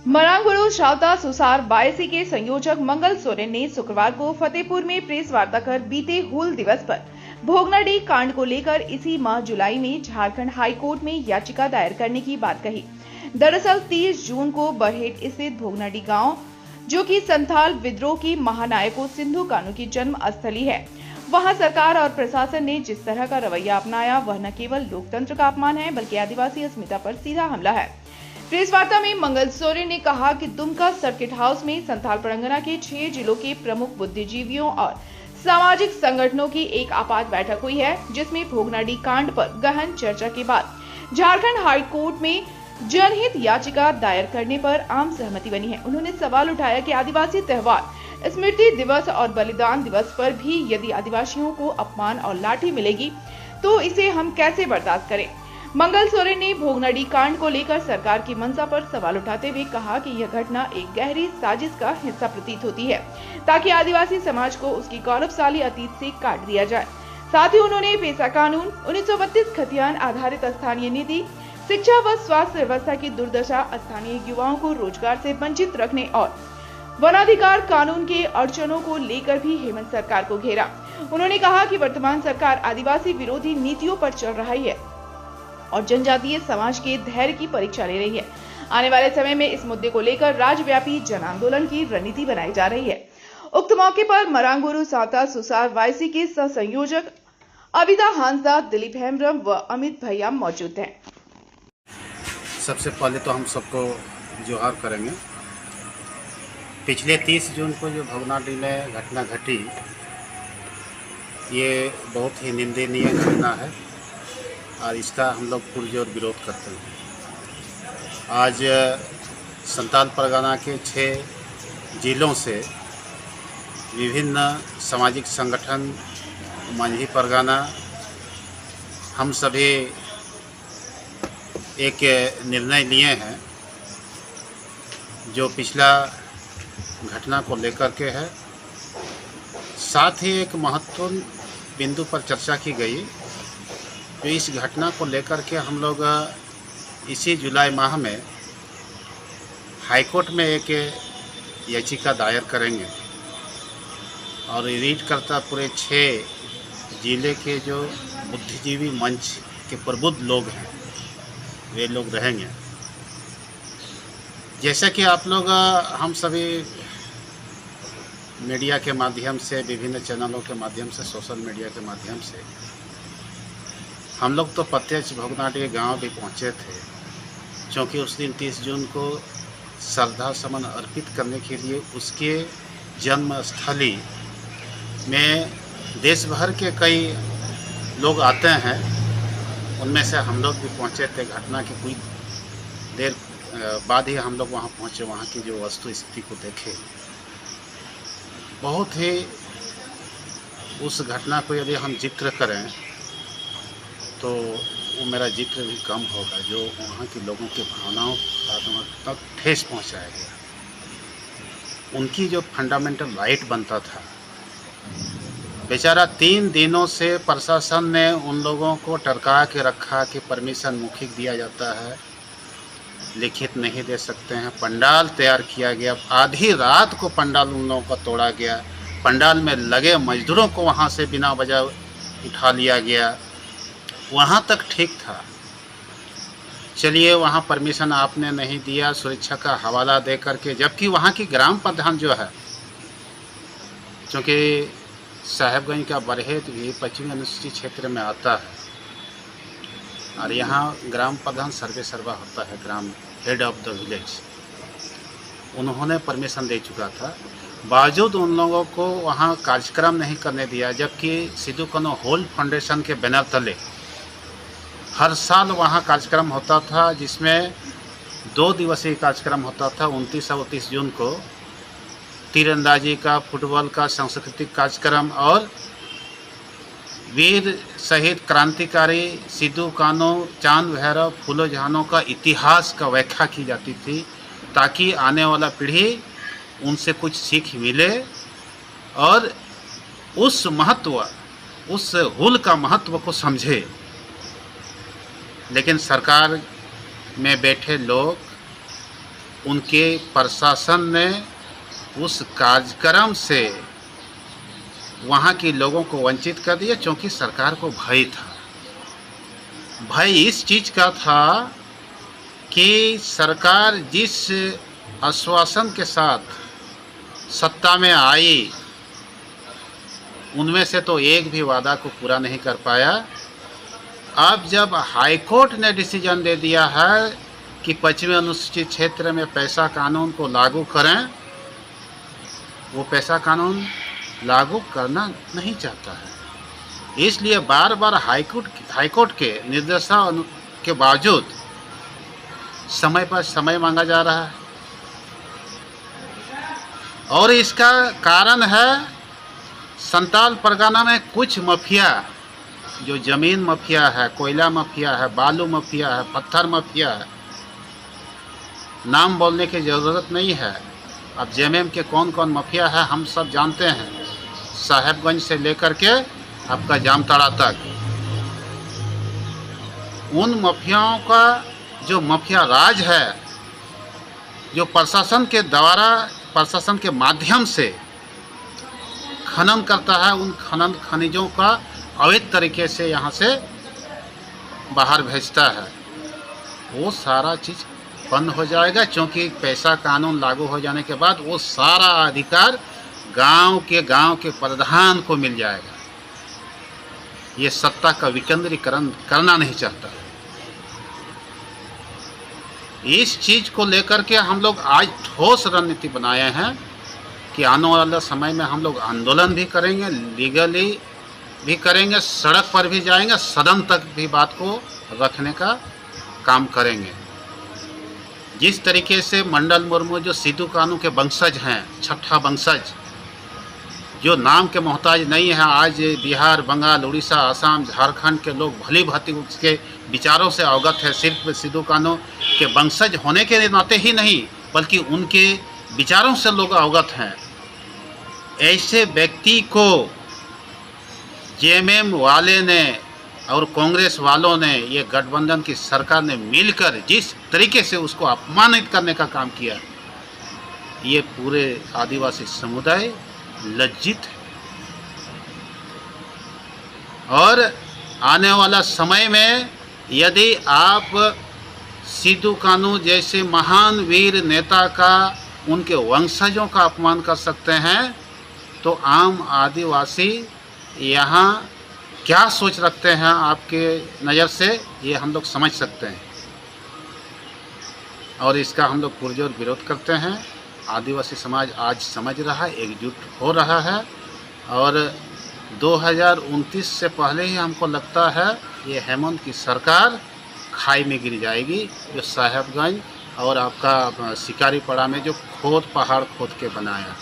मरांगुरु शावता सुसार बायसी के संयोजक मंगल सोरेन ने शुक्रवार को फतेहपुर में प्रेस वार्ता कर बीते हूल दिवस पर भोगनाडीह कांड को लेकर इसी माह जुलाई में झारखंड हाईकोर्ट में याचिका दायर करने की बात कही। दरअसल 30 जून को बरहेट स्थित भोगनाडीह गांव, जो कि संथाल विद्रोह की महानायकों सिंधु कान्हू की जन्म स्थली है, वहां सरकार और प्रशासन ने जिस तरह का रवैया अपनाया वह न केवल लोकतंत्र का अपमान है बल्कि आदिवासी अस्मिता पर सीधा हमला है। प्रेस वार्ता में मंगल सोरेन ने कहा कि दुमका सर्किट हाउस में संथाल परगना के 6 जिलों के प्रमुख बुद्धिजीवियों और सामाजिक संगठनों की एक आपात बैठक हुई है, जिसमें भोगनाडीह कांड पर गहन चर्चा के बाद झारखंड हाई कोर्ट में जनहित याचिका दायर करने पर आम सहमति बनी है। उन्होंने सवाल उठाया कि आदिवासी त्योहार स्मृति दिवस और बलिदान दिवस पर भी यदि आदिवासियों को अपमान और लाठी मिलेगी तो इसे हम कैसे बर्दाश्त करें। मंगल सोरेन ने भोगनाडीह कांड को लेकर सरकार की मंशा पर सवाल उठाते हुए कहा कि यह घटना एक गहरी साजिश का हिस्सा प्रतीत होती है ताकि आदिवासी समाज को उसकी गौरवशाली अतीत से काट दिया जाए। साथ ही उन्होंने पेशा कानून, 1932 खतियान आधारित स्थानीय नीति, शिक्षा व स्वास्थ्य व्यवस्था की दुर्दशा, स्थानीय युवाओं को रोजगार से वंचित रखने और वनाधिकार कानून के अड़चनों को लेकर भी हेमंत सरकार को घेरा। उन्होंने कहा कि वर्तमान सरकार आदिवासी विरोधी नीतियों पर चल रही है और जनजातीय समाज के धैर्य की परीक्षा ले रही है। आने वाले समय में इस मुद्दे को लेकर राज्यव्यापी जन आंदोलन की रणनीति बनाई जा रही है। उक्त मौके पर मरांगुरु शावता सुसार बायसी के सह संयोजक अविदा हांसदा, दिलीप हेम्ब्रम व अमित भैया मौजूद हैं। सबसे पहले तो हम सबको जोहार करेंगे। पिछले 30 जून को जो भोगनाडीह में घटना घटी, ये बहुत ही निंदनीय घटना है और इसका हम लोग पुरजोर विरोध करते हैं। आज संथाल परगना के 6 जिलों से विभिन्न सामाजिक संगठन, मांझी परगना, हम सभी एक निर्णय लिए हैं जो पिछला घटना को लेकर के है। साथ ही एक महत्वपूर्ण बिंदु पर चर्चा की गई, तो इस घटना को लेकर के हम लोग इसी जुलाई माह में हाईकोर्ट में एक याचिका दायर करेंगे और रीड करता पूरे 6 जिले के जो बुद्धिजीवी मंच के प्रबुद्ध लोग हैं वे लोग रहेंगे। जैसा कि आप लोग हम सभी मीडिया के माध्यम से, विभिन्न चैनलों के माध्यम से, सोशल मीडिया के माध्यम से हम लोग तो प्रत्यक्ष भोगनाडीह गांव भी पहुंचे थे, क्योंकि उस दिन 30 जून को श्रद्धा सुमन अर्पित करने के लिए उसके जन्म स्थली में देश भर के कई लोग आते हैं। उनमें से हम लोग भी पहुंचे थे। घटना की कुछ देर बाद ही हम लोग वहां पहुंचे, वहां की जो वस्तु स्थिति को देखे। बहुत ही उस घटना को यदि हम जिक्र करें तो वो मेरा जिक्र भी कम होगा, जो वहाँ के लोगों की भावनाओं तक ठेस पहुँचाया गया। उनकी जो फंडामेंटल राइट बनता था, बेचारा 3 दिनों से प्रशासन ने उन लोगों को टरका के रखा कि परमिशन मौखिक दिया जाता है, लिखित नहीं दे सकते हैं। पंडाल तैयार किया गया, आधी रात को पंडाल उन लोगों का तोड़ा गया। पंडाल में लगे मजदूरों को वहाँ से बिना वजह उठा लिया गया। वहाँ तक ठीक था, चलिए वहाँ परमिशन आपने नहीं दिया, सुरक्षा का हवाला दे करके, जबकि वहाँ की ग्राम प्रधान जो है, क्योंकि साहेबगंज का बरहेट भी पश्चिमी अनुसूचित क्षेत्र में आता है और यहाँ ग्राम प्रधान सर्वे सर्वा होता है, ग्राम हेड ऑफ द विलेज। उन्होंने परमिशन दे चुका था, बावजूद उन लोगों को वहाँ कार्यक्रम नहीं करने दिया, जबकि सिद्धू कान्हू होल फाउंडेशन के बैनर तले हर साल वहाँ कार्यक्रम होता था, जिसमें 2 दिवसीय कार्यक्रम होता था। 29 और 30 जून को तीरंदाजी का, फुटबॉल का, सांस्कृतिक कार्यक्रम और वीर शहीद क्रांतिकारी सिद्धू कान्हू, चांद भैरव, फूलो जहानों का इतिहास का व्याख्या की जाती थी, ताकि आने वाला पीढ़ी उनसे कुछ सीख मिले और उस महत्व, उस हुल का महत्व को समझे। लेकिन सरकार में बैठे लोग उनके प्रशासन ने उस कार्यक्रम से वहाँ के लोगों को वंचित कर दिया, क्योंकि सरकार को भय था। भय इस चीज़ का था कि सरकार जिस आश्वासन के साथ सत्ता में आई, उनमें से तो एक भी वादा को पूरा नहीं कर पाया। अब जब हाईकोर्ट ने डिसीजन दे दिया है कि 25वें अनुसूचित क्षेत्र में पैसा कानून को लागू करें, वो पैसा कानून लागू करना नहीं चाहता है। इसलिए बार बार हाईकोर्ट के निर्देशों के बावजूद समय पर समय मांगा जा रहा है। और इसका कारण है संताल परगना में कुछ माफिया, जो ज़मीन माफिया है, कोयला माफिया है, बालू माफिया है, पत्थर माफिया है, नाम बोलने की ज़रूरत नहीं है। अब जेएमएम के कौन कौन माफिया है हम सब जानते हैं, साहेबगंज से लेकर के आपका जामताड़ा तक। उन माफियाओं का जो माफिया राज है, जो प्रशासन के द्वारा, प्रशासन के माध्यम से खनन करता है, उन खनिजों का अवैध तरीके से यहाँ से बाहर भेजता है, वो सारा चीज़ बंद हो जाएगा। क्योंकि पैसा कानून लागू हो जाने के बाद वो सारा अधिकार गांव के प्रधान को मिल जाएगा। ये सत्ता का विकेंद्रीकरण करना नहीं चाहता। इस चीज़ को लेकर के हम लोग आज ठोस रणनीति बनाए हैं कि आने वाले समय में हम लोग आंदोलन भी करेंगे, लीगली भी करेंगे, सड़क पर भी जाएंगे, सदन तक भी बात को रखने का काम करेंगे। जिस तरीके से मंडल मुर्मू जो सिद्धू कानू के वंशज हैं, छठा वंशज, जो नाम के मोहताज नहीं है, आज बिहार, बंगाल, उड़ीसा, आसाम, झारखंड के लोग भली भांति उसके विचारों से अवगत है। सिर्फ सिद्धू कानू के वंशज होने के नाते ही नहीं, बल्कि उनके विचारों से लोग अवगत हैं। ऐसे व्यक्ति को जेएमएम वाले ने और कांग्रेस वालों ने, ये गठबंधन की सरकार ने मिलकर जिस तरीके से उसको अपमानित करने का काम किया, ये पूरे आदिवासी समुदाय लज्जित है। और आने वाला समय में यदि आप सिद्धू कानू जैसे महान वीर नेता का, उनके वंशजों का अपमान कर सकते हैं, तो आम आदिवासी यहाँ क्या सोच रखते हैं आपके नज़र से, ये हम लोग समझ सकते हैं। और इसका हम लोग पुरजोर विरोध करते हैं। आदिवासी समाज आज समझ रहा है, एकजुट हो रहा है। और 2029 से पहले ही हमको लगता है ये हेमंत की सरकार खाई में गिर जाएगी, जो साहेबगंज और आपका शिकारीपाड़ा में जो पहाड़ खोद के बनाया।